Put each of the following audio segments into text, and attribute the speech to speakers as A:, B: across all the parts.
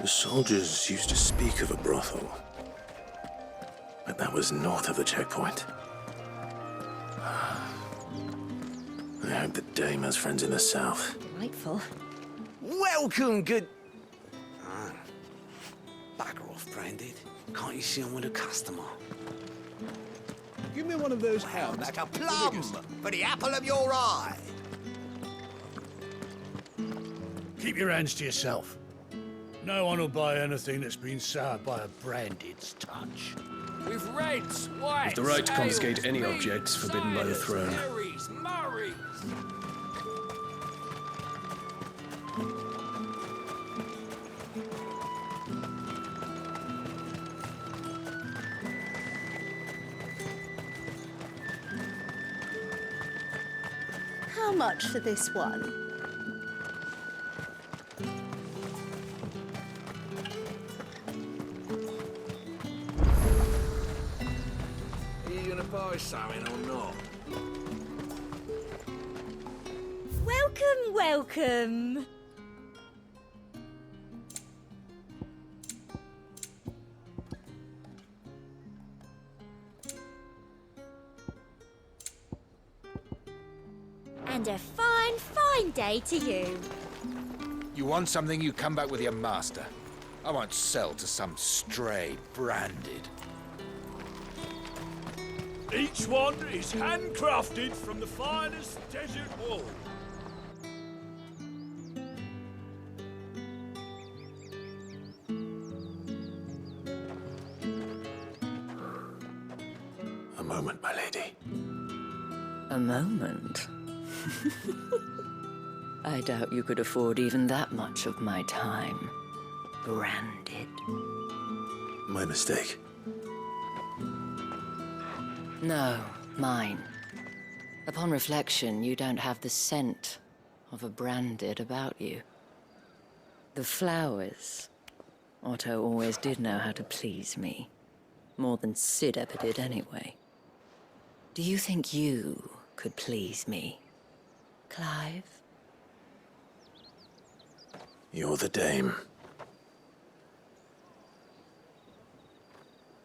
A: The soldiers used to speak of a brothel, but that was north of the checkpoint. I hope that Dame has friends in the south.
B: Delightful.
C: Welcome, good... Bugger off, Branded. Can't you see I'm with a customer?
D: Give me one of those hounds.
E: Like a plum for the apple of your eye.
F: Keep your hands to yourself. No one will buy anything that's been soured by a Branded's touch.
G: With reds, whites,
H: With the right to confiscate
G: ales,
H: any
G: beans,
H: objects forbidden by the
G: ciders,
H: throne.
G: berries, murrays.
B: How much for this one?
E: Are you gonna buy something or not?
B: Welcome, welcome.
I: And a fine, fine day to you.
J: You want something, you come back with your master. I won't sell to some stray Branded.
F: Each one is handcrafted from the finest desert wool.
A: A moment, my lady.
K: A moment? I doubt you could afford even that much of my time. Branded.
A: My mistake.
K: No, mine. Upon reflection, you don't have the scent of a Branded about you. The flowers. Otto always did know how to please me. More than Sid ever did anyway. Do you think you could please me, Clive?
A: You're the Dame.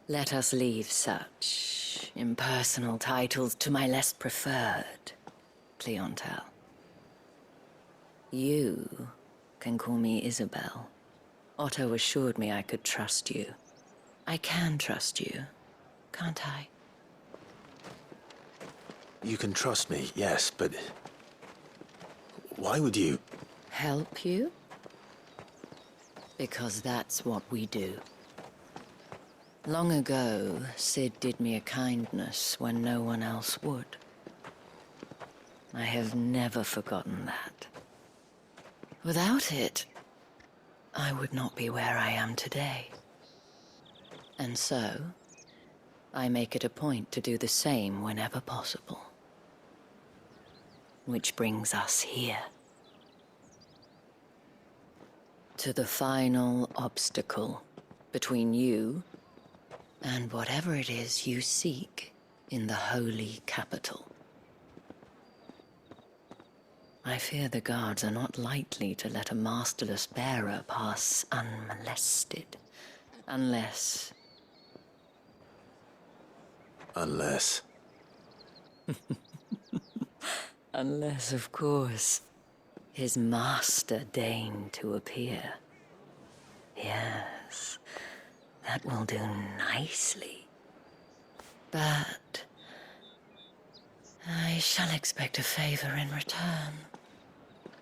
K: Let us leave such impersonal titles to my less preferred clientele. You can call me Isabelle. Otto assured me I could trust you. I can trust you, can't I?
A: You can trust me, yes, but... why would you...
K: Help you? Because that's what we do. Long ago, Sid did me a kindness when no one else would. I have never forgotten that. Without it, I would not be where I am today. And so, I make it a point to do the same whenever possible. Which brings us here. To the final obstacle between you and whatever it is you seek in the holy capital. I fear the guards are not likely to let a masterless bearer pass unmolested, unless...
A: Unless...
K: Unless, of course, his master deigned to appear. Yes, that will do nicely. But I shall expect a favor in return.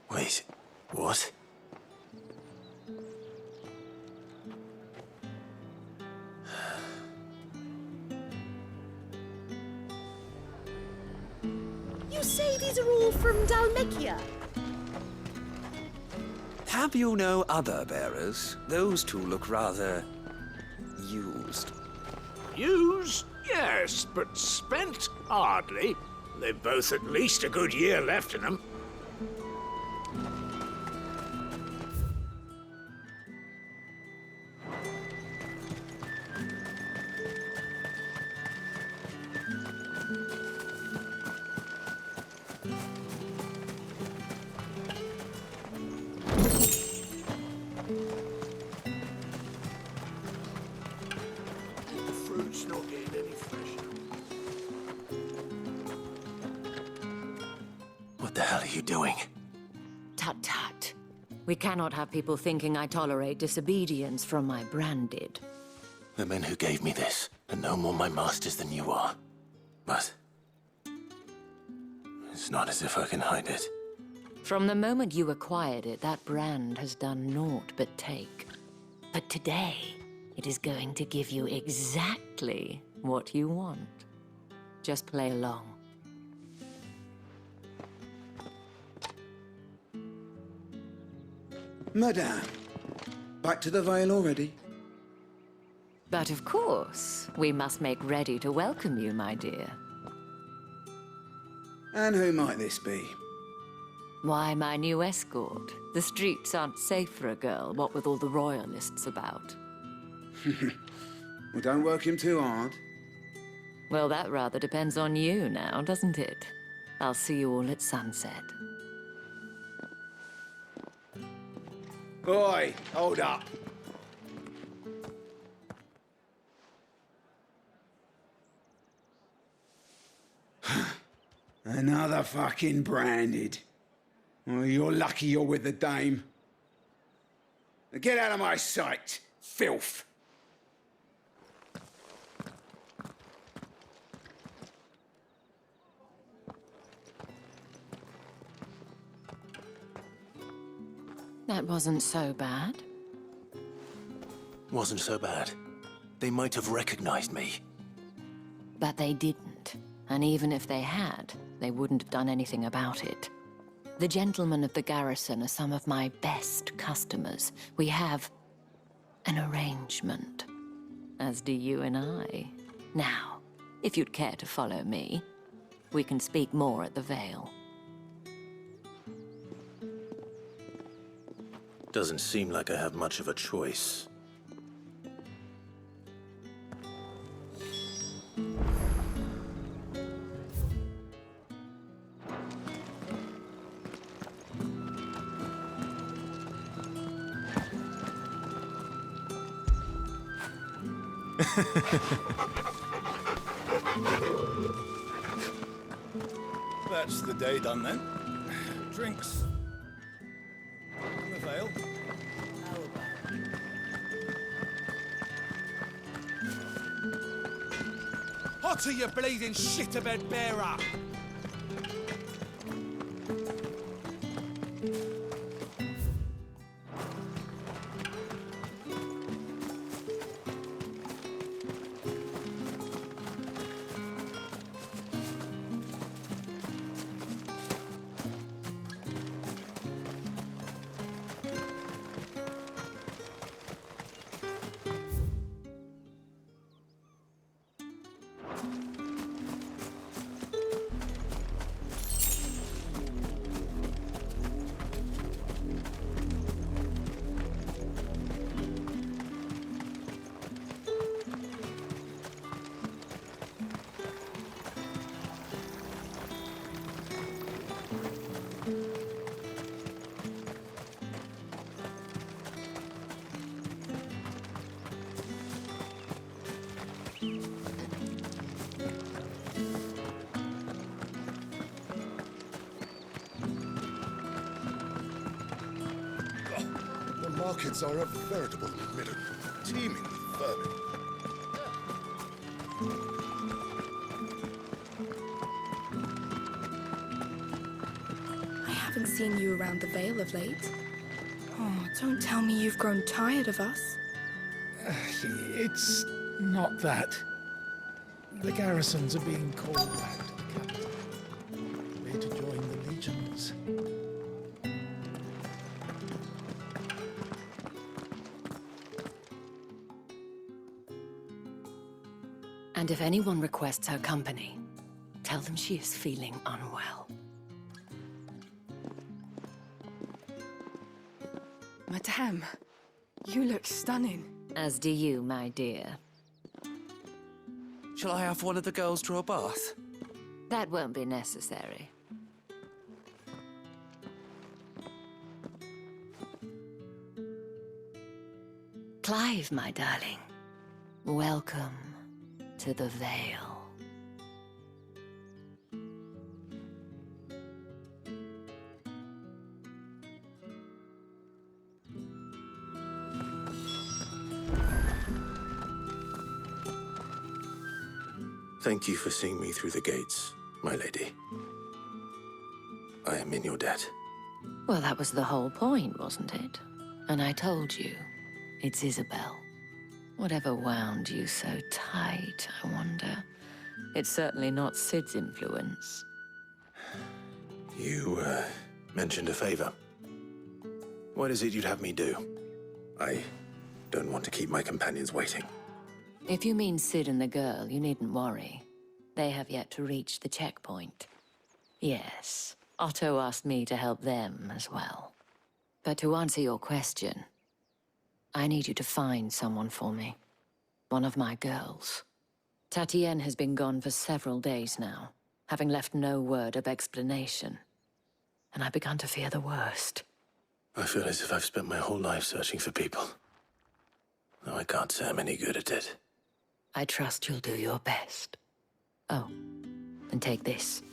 A: Wait, what?
B: You say these are all from Dalmekia?
C: Have you no other bearers? Those two look rather... used.
F: Used? Yes, but spent hardly. They've both at least a good year left in them.
A: the hell are you doing?
K: Tut tut. We cannot have people thinking I tolerate disobedience from my branded.
A: The men who gave me this are no more my masters than you are. But it's not as if I can hide it.
K: From the moment you acquired it, that brand has done naught but take. But today, it is going to give you exactly what you want. Just play along.
D: Madame, back to the Vale already?
K: But of course, we must make ready to welcome you, my dear.
D: And who might this be?
K: Why, my new escort. The streets aren't safe for a girl, what with all the royalists about.
D: Well, don't work him too hard.
K: Well, that rather depends on you now, doesn't it? I'll see you all at sunset.
D: Oi, hold up. Another fucking branded. Well, you're lucky you're with the dame. Now get out of my sight, filth.
K: That wasn't so bad.
A: Wasn't so bad. They might have recognized me.
K: But they didn't. And even if they had, they wouldn't have done anything about it. The gentlemen of the garrison are some of my best customers. We have an arrangement, as do you and I. Now, if you'd care to follow me, we can speak more at the Vale.
A: Doesn't seem like I have much of a choice.
H: That's the day done then. Drinks. In the Vale.
G: Hotter, you bleeding shit-a-bed bearer!
H: The markets are a veritable riddle, teeming with vermin.
L: I haven't seen you around the Vale of late. Oh, don't tell me you've grown tired of us.
M: It's not that. The garrisons are being called back to the capital. We're to join the legions.
K: And if anyone requests her company, tell them she is feeling unwell.
L: Madame, you look stunning.
K: As do you, my dear.
C: Shall I have one of the girls draw a bath?
K: That won't be necessary. Clive, my darling. Welcome to the Vale.
A: Thank you for seeing me through the gates, my lady. I am in your debt.
K: Well, that was the whole point, wasn't it? And I told you, it's Isabelle. Whatever wound you so tight, I wonder. It's certainly not Sid's influence.
A: You, mentioned a favor. What is it you'd have me do? I don't want to keep my companions waiting.
K: If you mean Sid and the girl, you needn't worry. They have yet to reach the checkpoint. Yes, Otto asked me to help them as well. But to answer your question, I need you to find someone for me. One of my girls. Tatienne has been gone for several days now, having left no word of explanation. And I've begun to fear the worst.
A: I feel as if I've spent my whole life searching for people. Though I can't say I'm any good at it.
K: I trust you'll do your best. Oh, and take this.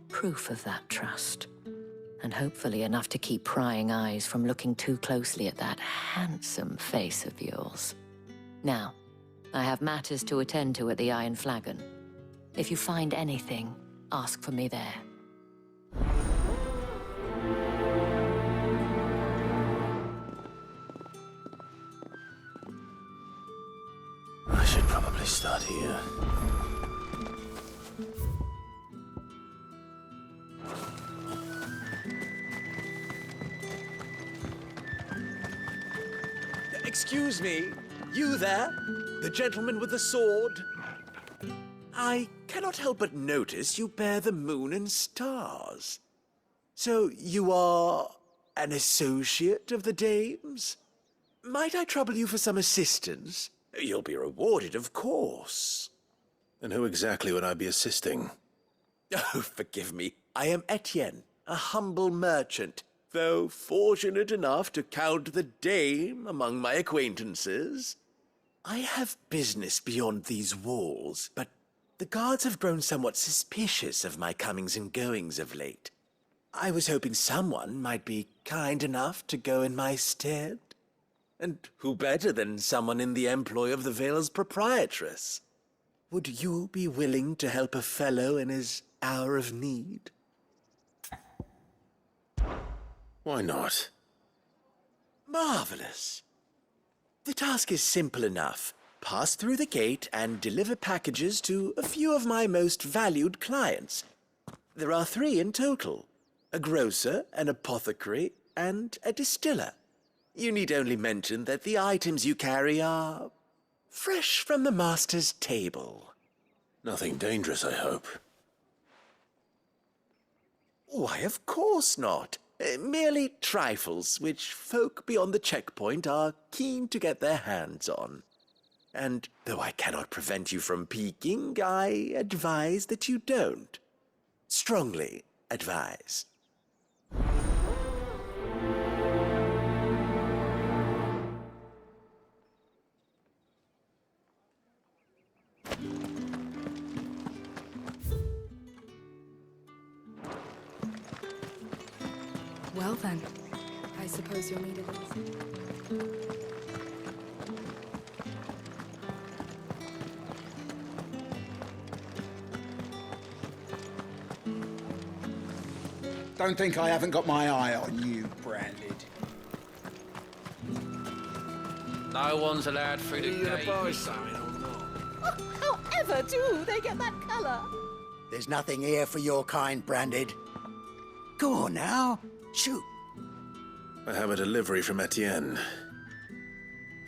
K: Proof of that trust. And hopefully enough to keep prying eyes from looking too closely at that handsome face of yours. Now, I have matters to attend to at the Iron Flagon. If you find anything, ask for me there.
A: I should probably start here.
N: Excuse me, you there? The gentleman with the sword? I cannot help but notice you bear the moon and stars. So you are an associate of the dames? Might I trouble you for some assistance? You'll be rewarded, of course.
A: And who exactly would I be assisting?
N: Oh, forgive me. I am Etienne, a humble merchant, though fortunate enough to count the dame among my acquaintances. I have business beyond these walls, but the guards have grown somewhat suspicious of my comings and goings of late. I was hoping someone might be kind enough to go in my stead. And who better than someone in the employ of the Vale's proprietress? Would you be willing to help a fellow in his hour of need?
A: Why not?
N: Marvelous. The task is simple enough. Pass through the gate and deliver packages to a few of my most valued clients. There are 3 in total: a grocer, an apothecary, and a distiller. You need only mention that the items you carry are fresh from the master's table.
A: Nothing dangerous, I hope.
N: Why, of course not. Merely trifles which folk beyond the checkpoint are keen to get their hands on. And though I cannot prevent you from peeking, I advise that you don't. Strongly advise.
L: Well then, I suppose you'll need it.
D: Don't think I haven't got my eye on you, Branded.
E: No one's allowed through the
F: Are you gonna
E: gate.
F: buy something or not?
B: However do they get that colour?
O: There's nothing here for your kind, Branded. Go on now, shoot.
A: I have a delivery from Etienne.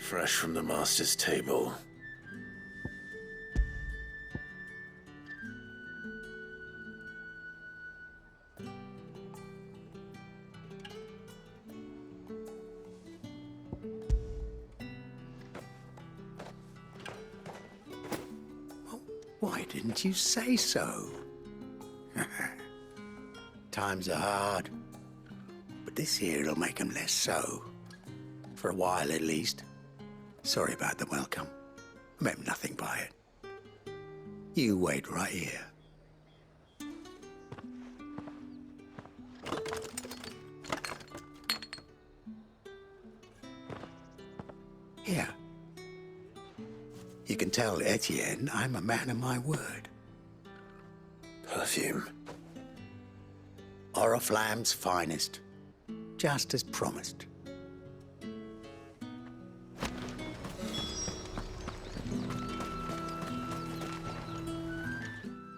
A: Fresh from the master's table.
O: Why didn't you say so? Times are hard, but this here'll make 'em less so. For a while, at least. Sorry about the welcome. I meant nothing by it. You wait right here. can tell Etienne I'm a man of my word.
A: Perfume.
O: Oriflamme's finest. Just as promised.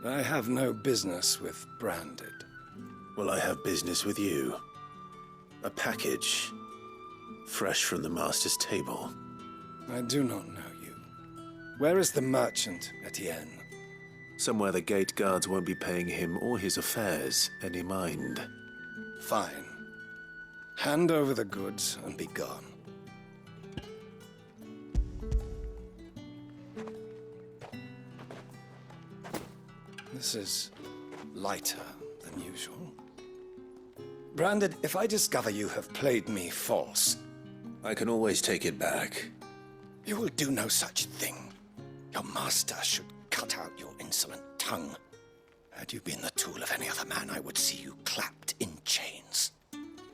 P: I have no business with Branded.
A: Well, I have business with you. A package. Fresh from the master's table.
P: I do not know you. Where is the merchant, Etienne?
A: Somewhere the gate guards won't be paying him or his affairs any mind.
P: Fine. Hand over the goods and be gone. This is lighter than usual. Branded, if I discover you have played me false...
A: I can always take it back.
P: You will do no such thing. Your master should cut out your insolent tongue. Had you been the tool of any other man, I would see you clapped in chains.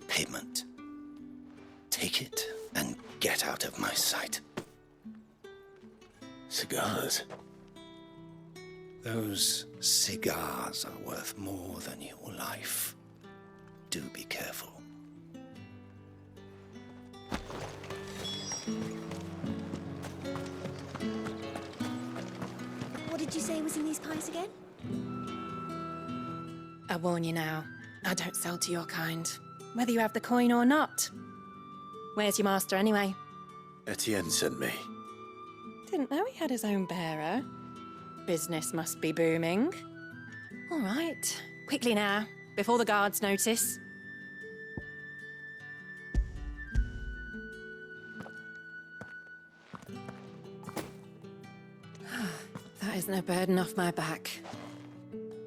P: Payment. Take it and get out of my sight.
A: Cigars?
P: Those cigars are worth more than your life. Do be careful.
I: What did you say was in these pies again?
L: I warn you now, I don't sell to your kind, whether you have the coin or not. Where's your master anyway?
A: Etienne sent me.
L: Didn't know he had his own bearer. Business must be booming. All right, quickly now, before the guards notice. That is no burden off my back.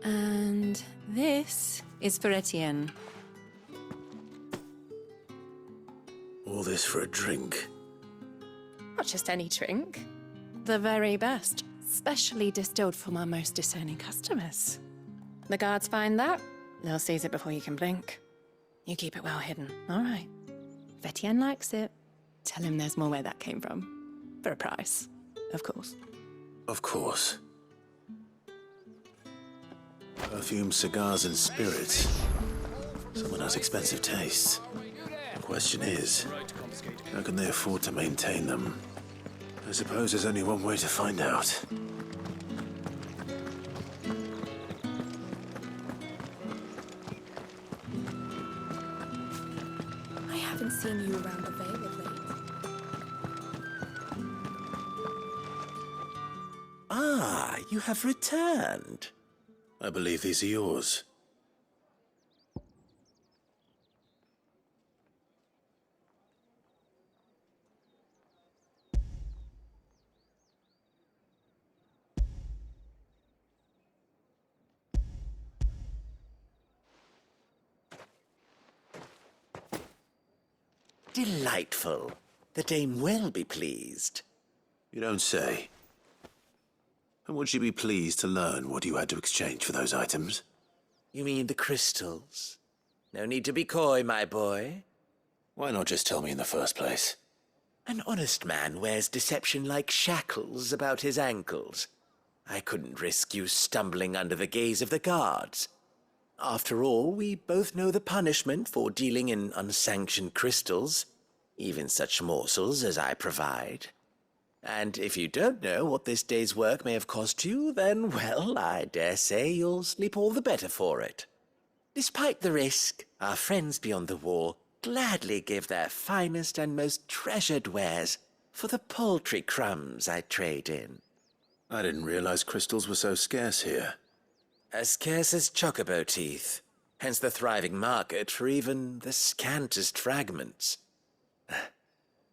L: And this is for Etienne.
A: All this for a drink?
L: Not just any drink. The very best, specially distilled for my most discerning customers. The guards find that, they'll seize it before you can blink. You keep it well hidden, all right? If Etienne likes it, tell him there's more where that came from. For a price, of course.
A: Of course. Perfume, cigars, and spirits. Someone has expensive tastes. The question is, how can they afford to maintain them? I suppose there's only one way to find out.
L: I haven't seen you around the Vale of late.
N: Ah, you have returned.
A: I believe these are yours.
N: Delightful. The dame will be pleased.
A: You don't say. And would she be pleased to learn what you had to exchange for those items?
N: You mean the crystals? No need to be coy, my boy.
A: Why not just tell me in the first place?
N: An honest man wears deception like shackles about his ankles. I couldn't risk you stumbling under the gaze of the guards. After all, we both know the punishment for dealing in unsanctioned crystals, even such morsels as I provide. And if you don't know what this day's work may have cost you, then, well, I dare say you'll sleep all the better for it. Despite the risk, our friends beyond the wall gladly give their finest and most treasured wares for the paltry crumbs I trade in.
A: I didn't realize crystals were so scarce here.
N: As scarce as chocobo teeth, hence the thriving market for even the scantest fragments.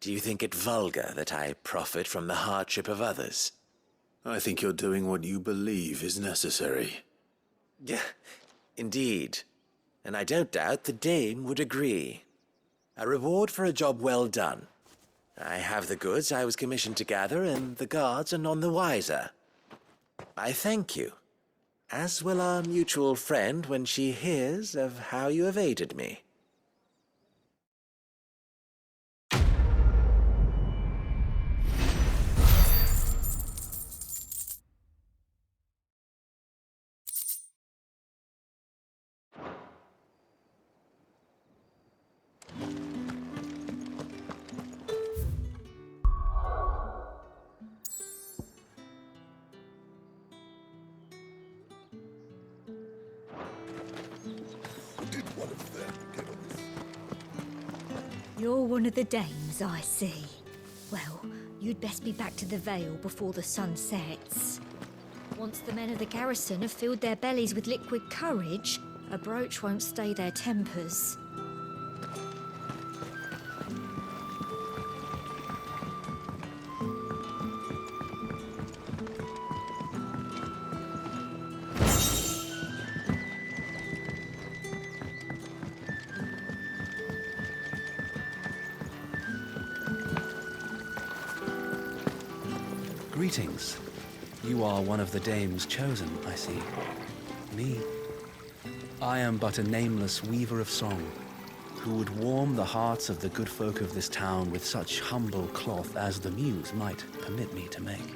N: Do you think it vulgar that I profit from the hardship of others?
A: I think you're doing what you believe is necessary.
N: Yeah, indeed. And I don't doubt the dame would agree. A reward for a job well done. I have the goods I was commissioned to gather, and the guards are none the wiser. I thank you, as will our mutual friend when she hears of how you have aided me.
I: You're one of the dames, I see. Well, you'd best be back to the Vale before the sun sets. Once the men of the garrison have filled their bellies with liquid courage, a brooch won't stay their tempers.
Q: Greetings. You are one of the dames chosen, I see. Me? I am but a nameless weaver of song, who would warm the hearts of the good folk of this town with such humble cloth as the muse might permit me to make.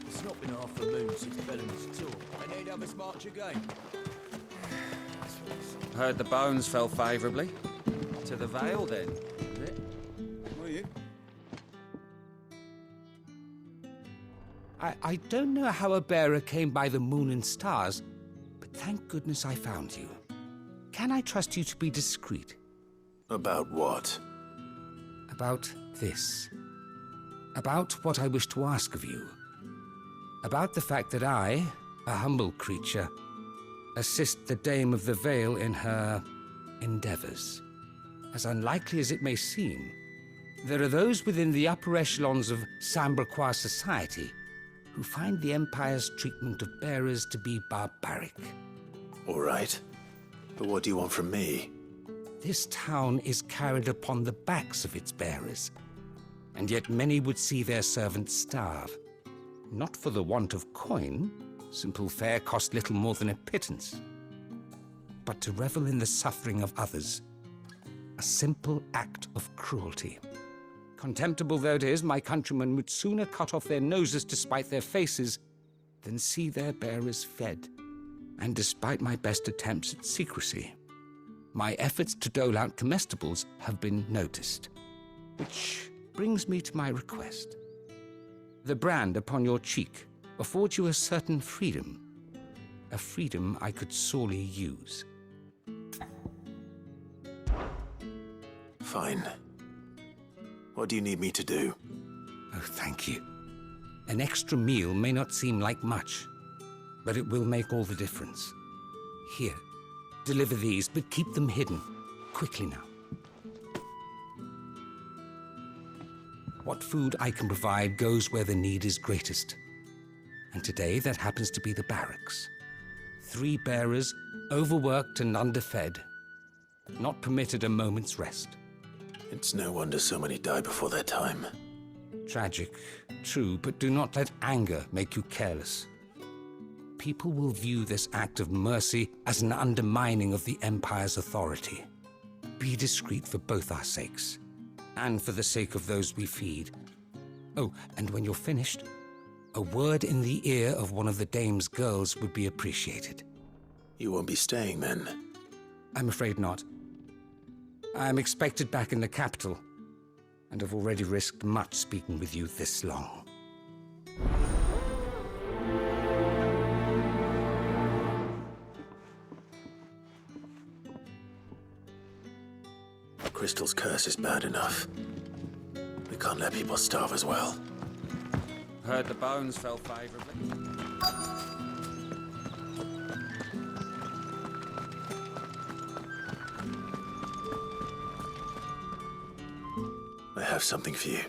E: It's not been half a moon since Bellamy's tour. I need have us march again.
C: Heard the bones fell favourably. To the Vale, then, is it?
H: Were you?
R: I don't know how a bearer came by the moon and stars, but thank goodness I found you. Can I trust you to be discreet?
A: About what?
R: About this. About what I wish to ask of you. About the fact that I, a humble creature, assist the Dame of the Vale in her endeavors. As unlikely as it may seem, there are those within the upper echelons of Sambraquois society who find the Empire's treatment of bearers to be barbaric.
A: All right. But what do you want from me?
R: This town is carried upon the backs of its bearers, and yet many would see their servants starve. Not for the want of coin, simple fare cost little more than a pittance, but to revel in the suffering of others, a simple act of cruelty. Contemptible though it is, my countrymen would sooner cut off their noses to spite their faces than see their bearers fed. And despite my best attempts at secrecy, my efforts to dole out comestibles have been noticed. Which brings me to my request. The brand upon your cheek affords you a certain freedom, a freedom I could sorely use.
A: Fine. What do you need me to do?
R: Oh, thank you. An extra meal may not seem like much, but it will make all the difference. Here, deliver these, but keep them hidden. Quickly now. What food I can provide goes where the need is greatest. And today, that happens to be the barracks. 3 bearers, overworked and underfed, not permitted a moment's rest.
A: It's no wonder so many die before their time.
R: Tragic, true, but do not let anger make you careless. People will view this act of mercy as an undermining of the Empire's authority. Be discreet for both our sakes, and for the sake of those we feed. Oh, and when you're finished, a word in the ear of one of the Dame's girls would be appreciated.
A: You won't be staying then?
R: I'm afraid not. I'm expected back in the capital, and have already risked much speaking with you this long.
A: Crystal's curse is bad enough. We can't let people starve as well.
C: Heard the bones fell favourably.
A: I have something for you.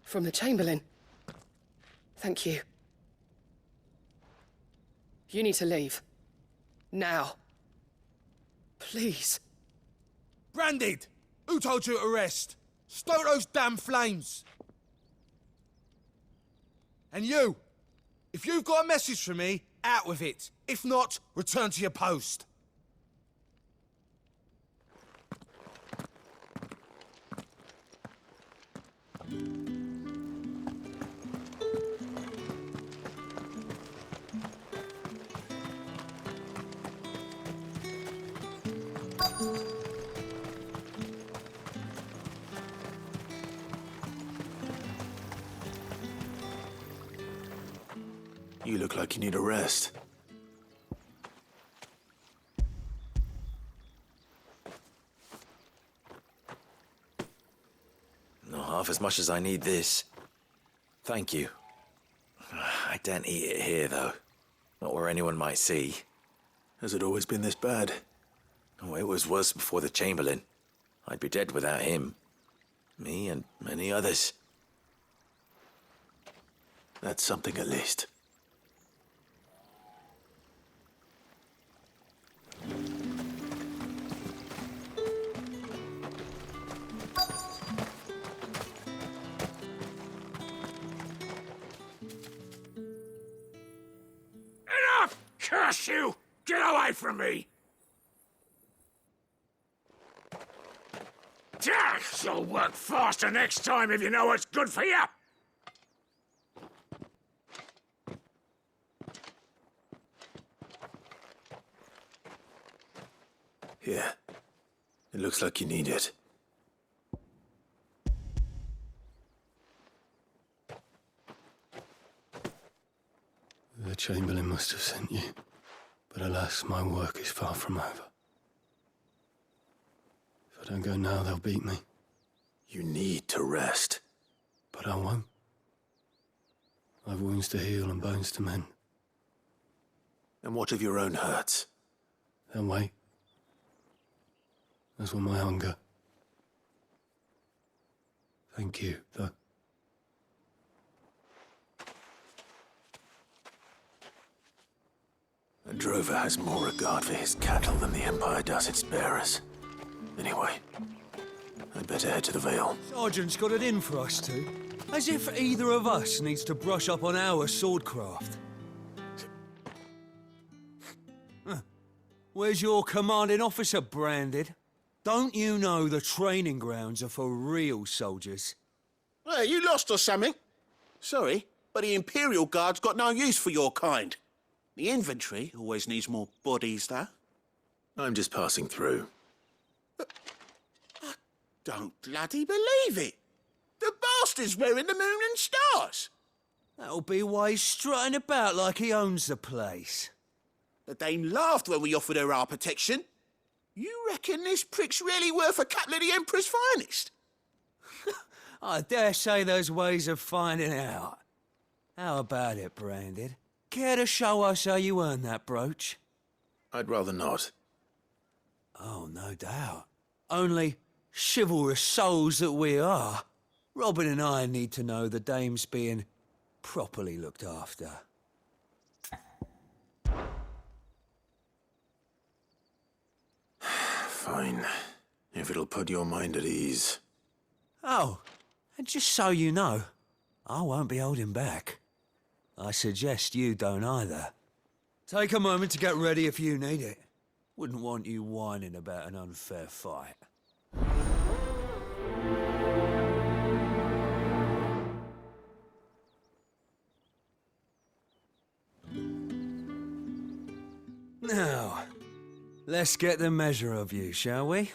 S: From the Chamberlain. Thank you. You need to leave. Now. Please.
G: Branded! Who told you to rest? Stoke those damn flames! And you! If you've got a message for me, out with it. If not, return to your post.
A: You look like you need a rest.
C: Not half as much as I need this. Thank you. I daren't eat it here, though. Not where anyone might see.
A: Has it always been this bad?
C: Oh, it was worse before the Chamberlain. I'd be dead without him. Me and many others.
A: That's something at least.
F: Enough! Curse you! Get away from me! You'll work faster next time if you know what's good for you!
A: Here. It looks like you need it.
T: The Chamberlain must have sent you, but alas, my work is far from over. If I don't go now, they'll beat me.
A: You need to rest.
T: But I won't. I've wounds to heal and bones to mend.
A: And what of your own hurts?
T: They'll wait. As will my hunger. Thank you, though.
A: A drover has more regard for his cattle than the Empire does its bearers. Anyway, I'd better head to the Vale.
E: Sergeant's got it in for us two. As if either of us needs to brush up on our swordcraft. Where's your commanding officer branded? Don't you know the training grounds are for real soldiers?
U: Hey, you lost or something? Sorry, but the Imperial Guard's got no use for your kind. The infantry always needs more bodies, though.
A: I'm just passing through.
U: I don't bloody believe it. The bastard's wearing the moon and stars.
E: That'll be why he's strutting about like he owns the place.
U: The Dame laughed when we offered her our protection. You reckon this prick's really worth a couple of the Emperor's finest?
E: I dare say there's ways of finding out. How about it, Branded? Care to show us how you earned that brooch?
A: I'd rather not.
E: Oh, no doubt. Only, chivalrous souls that we are, Robin and I need to know the Dame's being properly looked after.
A: Fine. If it'll put your mind at ease.
E: Oh, and just so you know, I won't be holding back. I suggest you don't either. Take a moment to get ready if you need it. Wouldn't want you whining about an unfair fight. Now, let's get the measure of you, shall we?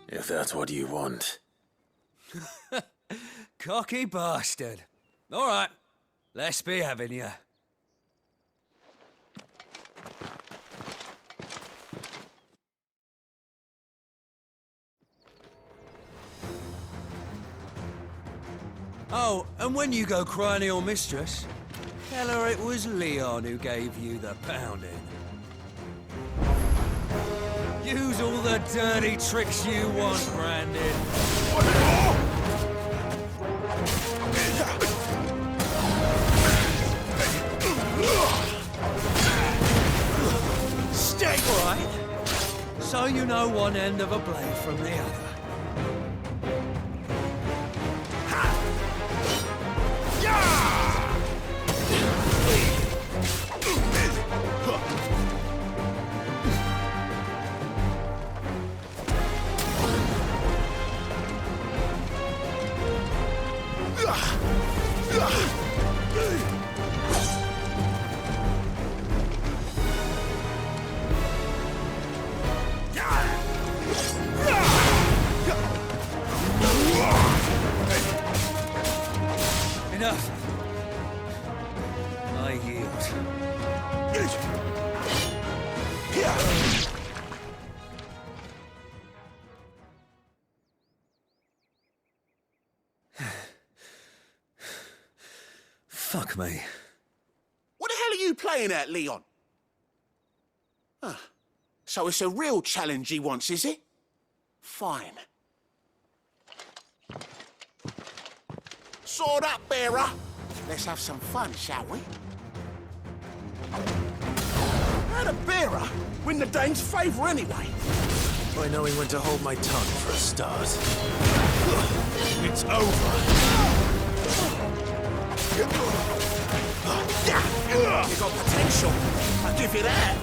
A: If that's what you want.
E: Cocky bastard. All right, let's be having you. Oh, and when you go crying to your mistress, tell her it was Leon who gave you the pounding. Use all the dirty tricks you want, Brandon. Stay right, so you know one end of a blade from the other. enough. I yield. Fuck me.
U: What the hell are you playing at, Leon? Ah, so it's a real challenge he wants, is it? Fine. Sword up, bearer. Let's have some fun, shall we? How'd a bearer win the Dane's favour anyway?
A: By knowing when to hold my tongue for a start.
U: It's over. You got potential. I'll give you that.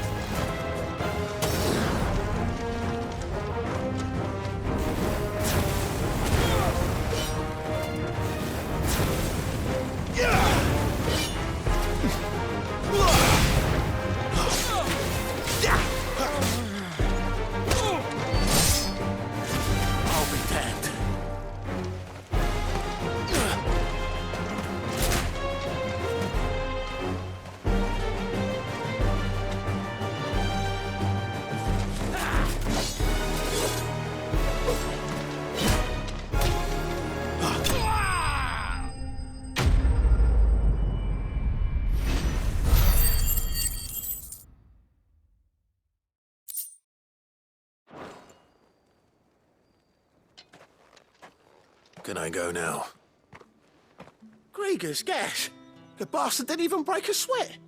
U: I'll be damned.
A: Can I go now?
U: Grieger's gas. The bastard didn't even break a sweat.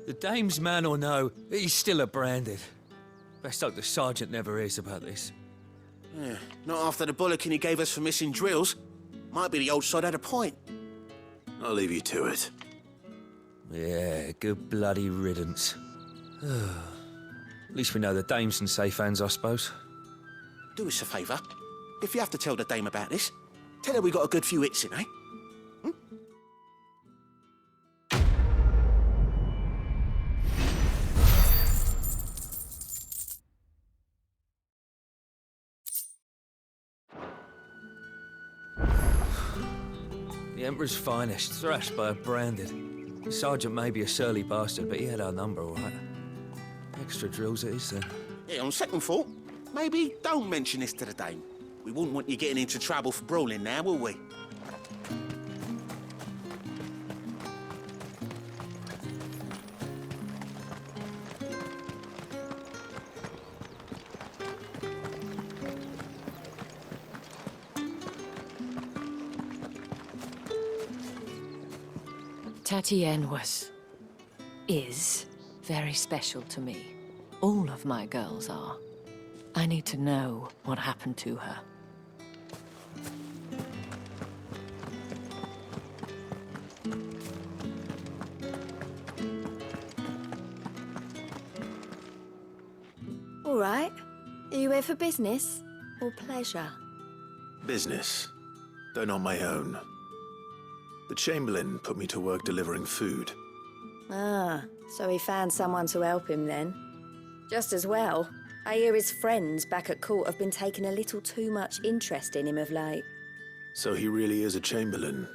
E: The dame's man or no, he's still a branded. Best hope the sergeant never hears about this.
U: Yeah, not after the bollocking he gave us for missing drills. Might be the old sod had a point.
A: I'll leave you to it.
E: Yeah, good bloody riddance. At least we know the dame's in safe hands, I suppose.
U: Do us a favour. If you have to tell the dame about this, tell her we got a good few hits in, eh?
E: The Emperor's finest, thrashed by a branded. The sergeant may be a surly bastard, but he had our number, all right. Extra drills it is, then.
U: Yeah, on second thought, maybe don't mention this to the dame. We wouldn't want you getting into trouble for brawling now, will we?
K: Tatienne is very special to me. All of my girls are. I need to know what happened to her.
J: All right. Are you here for business or pleasure?
A: Business, though not my own. The Chamberlain put me to work delivering food.
J: Ah, so he found someone to help him then. Just as well. I hear his friends back at court have been taking a little too much interest in him of late.
A: So he really is a Chamberlain.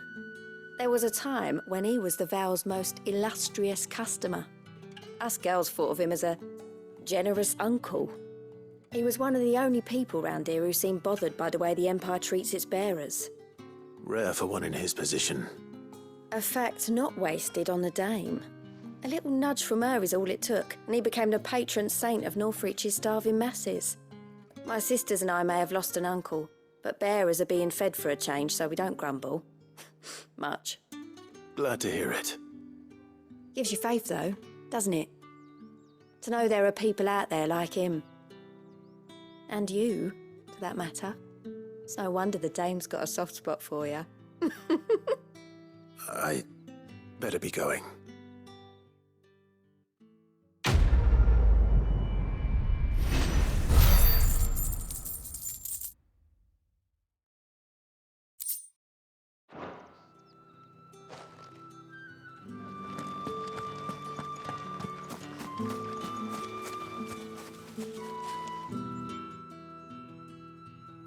J: There was a time when he was the Val's most illustrious customer. Us girls thought of him as a generous uncle. He was one of the only people round here who seemed bothered by the way the Empire treats its bearers.
A: Rare for one in his position.
J: A fact not wasted on the dame. A little nudge from her is all it took, and he became the patron saint of Northreach's starving masses. My sisters and I may have lost an uncle, but bearers are being fed for a change, so we don't grumble. Much.
A: Glad to hear it.
J: Gives you faith, though, doesn't it? To know there are people out there like him. And you, for that matter. It's no wonder the dame's got a soft spot for you.
A: I better be going.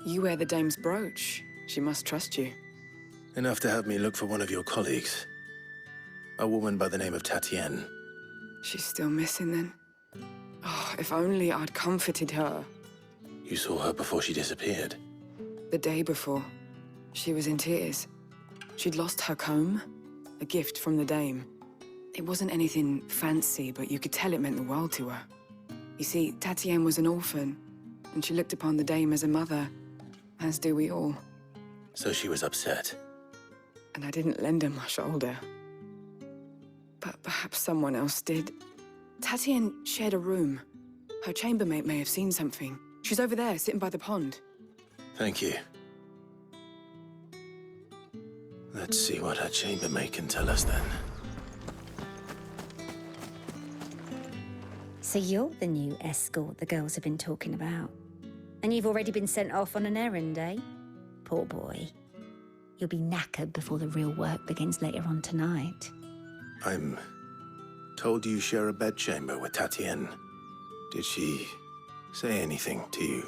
V: You wear the dame's brooch. She must trust you.
A: Enough to have me look for one of your colleagues. A woman by the name of Tatienne.
M: She's still missing then. Oh, if only I'd comforted her.
A: You saw her before she disappeared.
M: The day before, she was in tears. She'd lost her comb, a gift from the dame. It wasn't anything fancy, but you could tell it meant the world to her. You see, Tatienne was an orphan, and she looked upon the dame as a mother, as do we all.
A: So she was upset.
M: And I didn't lend her my shoulder. But perhaps someone else did. Tatienne shared a room. Her chambermaid may have seen something. She's over there, sitting by the pond.
A: Thank you. Let's see what her chambermaid can tell us then.
I: So you're the new escort the girls have been talking about. And you've already been sent off on an errand, eh? Poor boy. You'll be knackered before the real work begins later on tonight.
A: I'm told you share a bedchamber with Tatienne. Did she say anything to you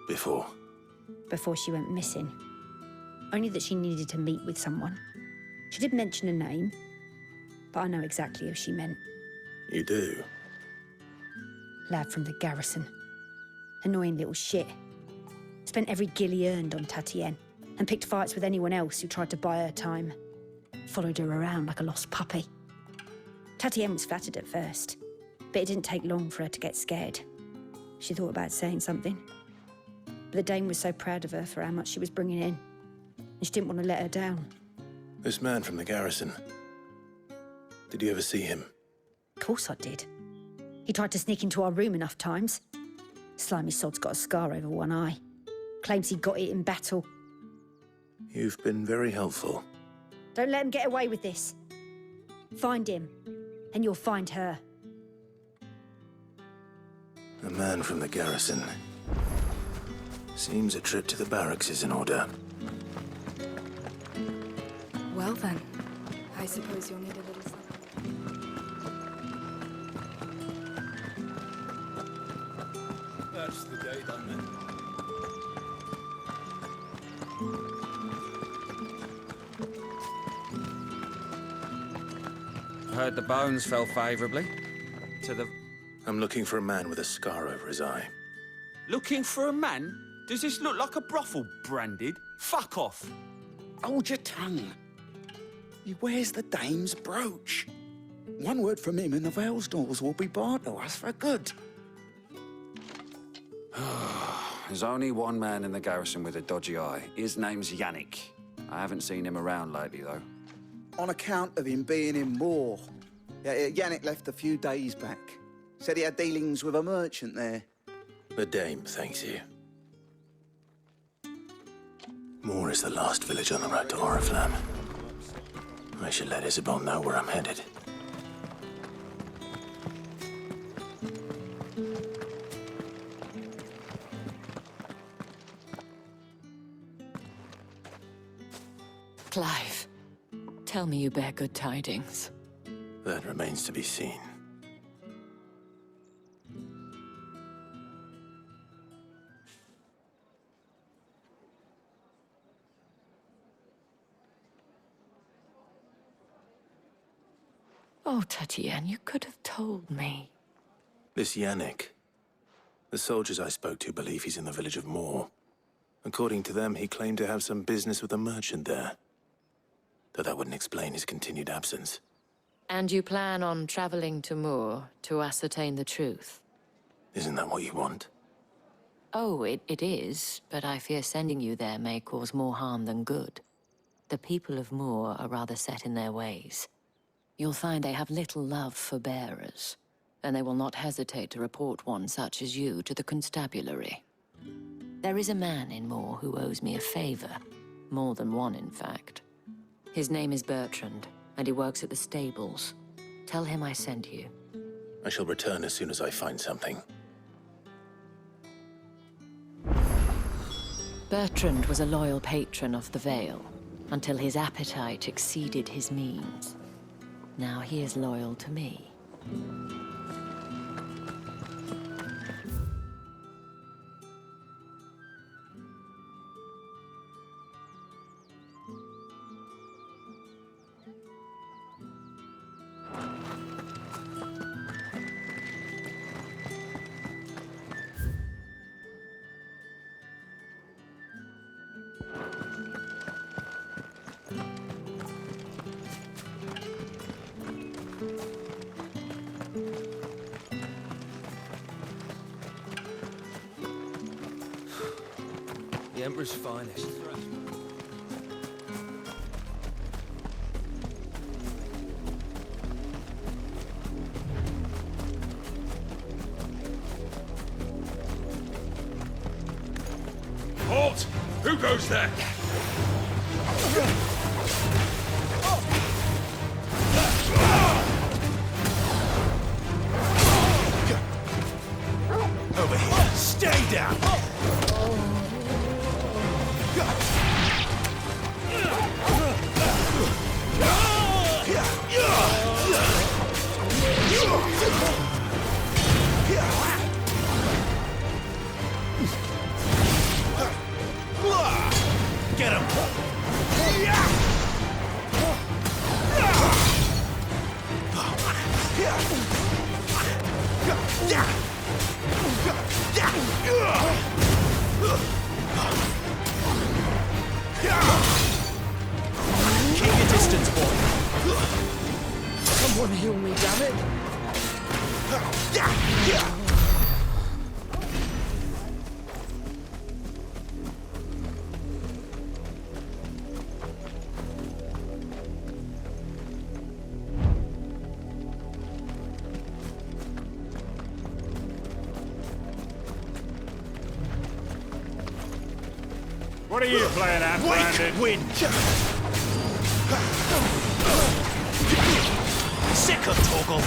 A: before?
I: Before she went missing. Only that she needed to meet with someone. She did mention a name, but I know exactly who she meant.
A: You do?
I: Lad from the garrison. Annoying little shit. Spent every guil he earned on Tatienne, and picked fights with anyone else who tried to buy her time. Followed her around like a lost puppy. Tatienne was flattered at first, but it didn't take long for her to get scared. She thought about saying something. But the dame was so proud of her for how much she was bringing in, and she didn't want to let her down.
A: This man from the garrison. Did you ever see him?
I: Of course I did. He tried to sneak into our room enough times. Slimy sod's got a scar over one eye. Claims he got it in battle.
A: You've been very helpful.
I: Don't let him get away with this. Find him, and you'll find her.
A: A man from the garrison. Seems a trip to the barracks is in order.
M: Well then, I suppose you'll need a little something.
H: That's the day done then.
R: Heard the bones fell favourably to the...
A: I'm looking for a man with a scar over his eye.
E: Looking for a man? Does this look like a brothel, Branded? Fuck off!
O: Hold your tongue. He wears the dame's brooch. One word from him and the Vale's doors will be barred to us for good.
V: There's only one man in the garrison with a dodgy eye. His name's Yannick. I haven't seen him around lately, though.
W: On account of him being in war. Yeah, Yannick left a few days back. Said he had dealings with a merchant there.
A: The dame thanks you. Moor is the last village on the road to Oriflamme. I should let Isabelle know where I'm headed.
K: Clive, tell me you bear good tidings.
A: That remains to be seen.
K: Oh, Tatienne, you could have told me.
A: This Yannick. The soldiers I spoke to believe he's in the village of Moor. According to them, he claimed to have some business with a merchant there. Though that wouldn't explain his continued absence.
K: And you plan on traveling to Moor to ascertain the truth?
A: Isn't that what you want?
K: Oh, it is, but I fear sending you there may cause more harm than good. The people of Moor are rather set in their ways. You'll find they have little love for bearers, and they will not hesitate to report one such as you to the constabulary. There is a man in Moor who owes me a favor. More than one, in fact. His name is Bertrand, and he works at the stables. Tell him I sent you.
A: I shall return as soon as I find something.
K: Bertrand was a loyal patron of the Vale, until his appetite exceeded his means. Now he is loyal to me.
E: The Emperor's finest.
B: Halt! Who goes there?
U: Over here. Stay down. Get him!
B: Keep your distance, boy. Someone heal me, damn it!
D: What are you playing at, Brandon?
U: Win! Sick of Torgal!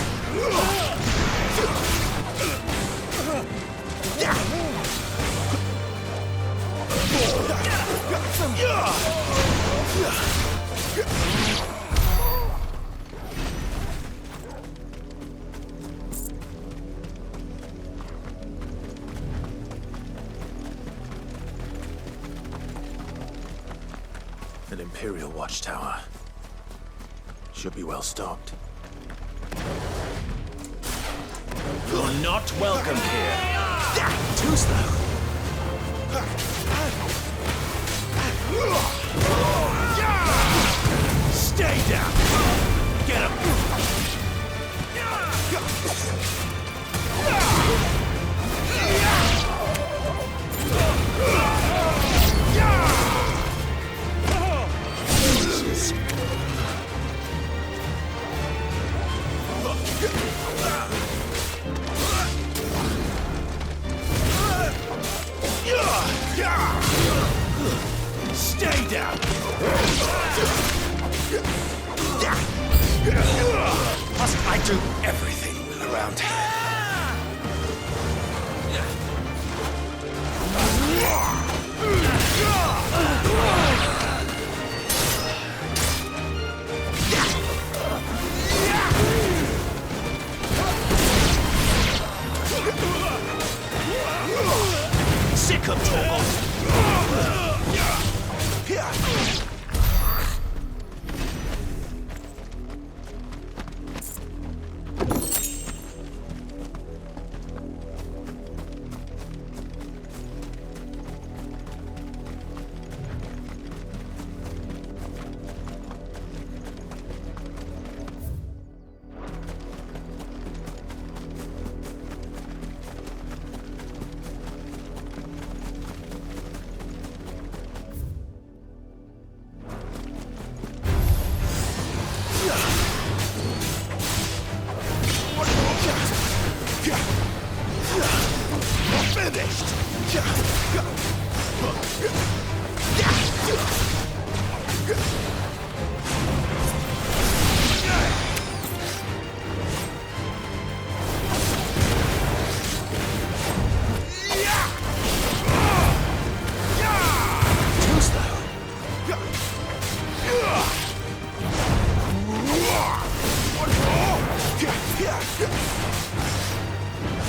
A: An Imperial watchtower. Should be well stocked.
N: You're not welcome here.
A: Too slow.
U: Stay down! Get him! Stay down!
A: Must I do everything around here?
U: Sick of Torgal!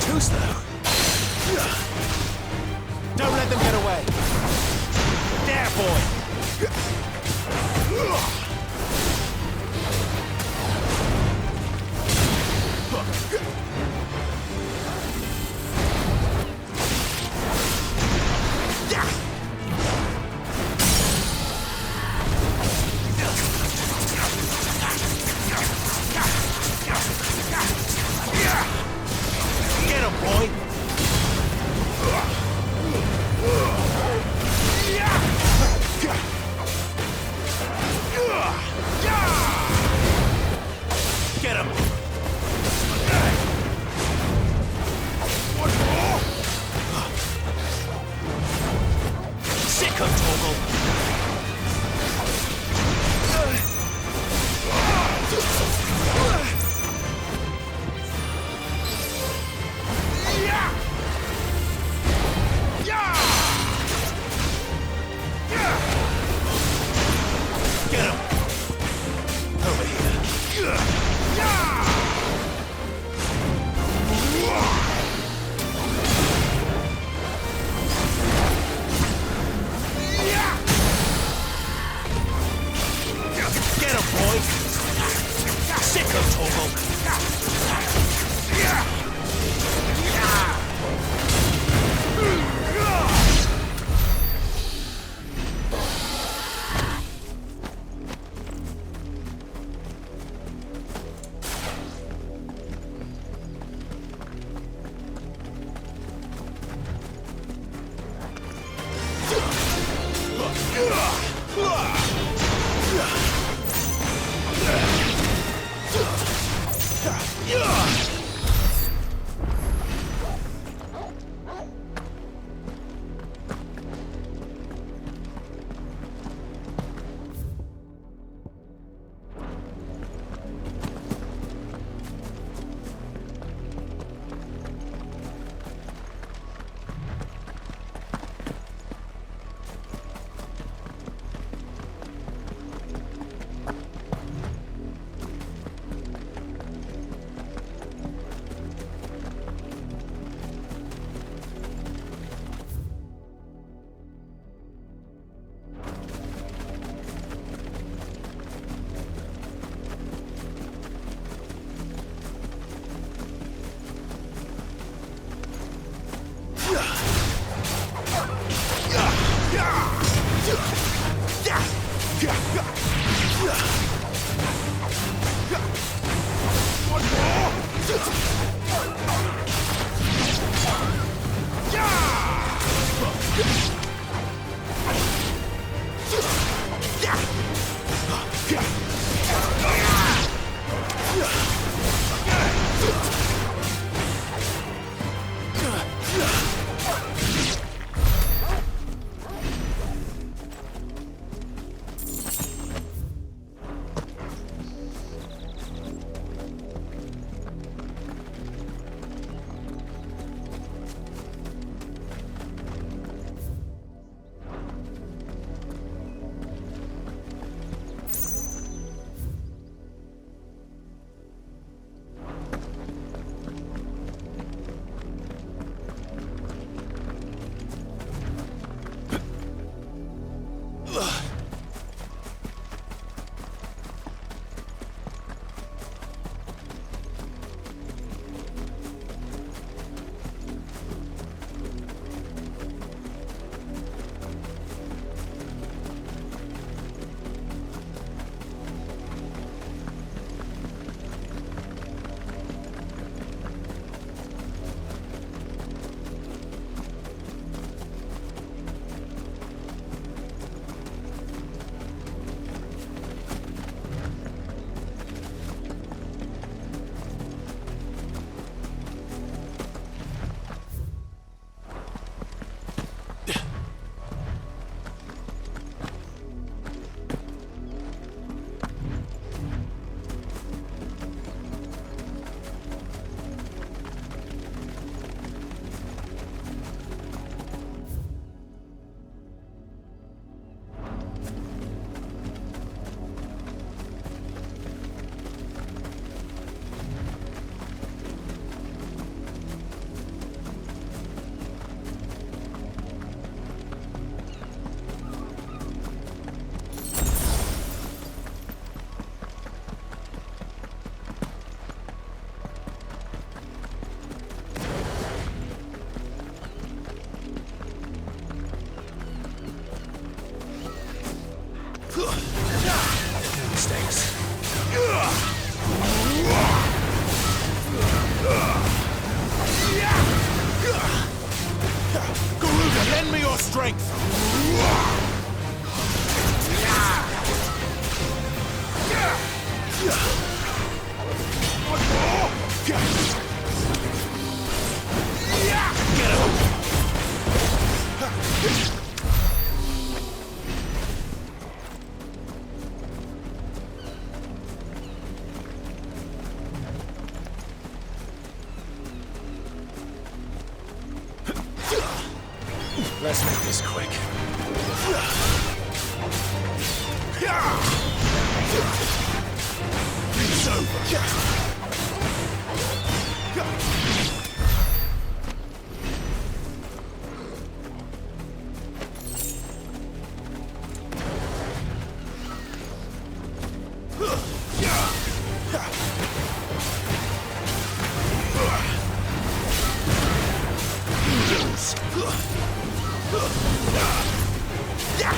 U: Too slow. Don't let them get away. There, boy. Get him, boy.
E: Mistakes.
U: Garuda, lend me your strength!
E: Let's make this quick.
U: It's over.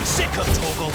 E: Sick of Torgal.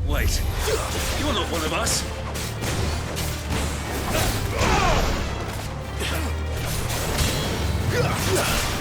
E: Wait, you're not one of us.
U: Yeah.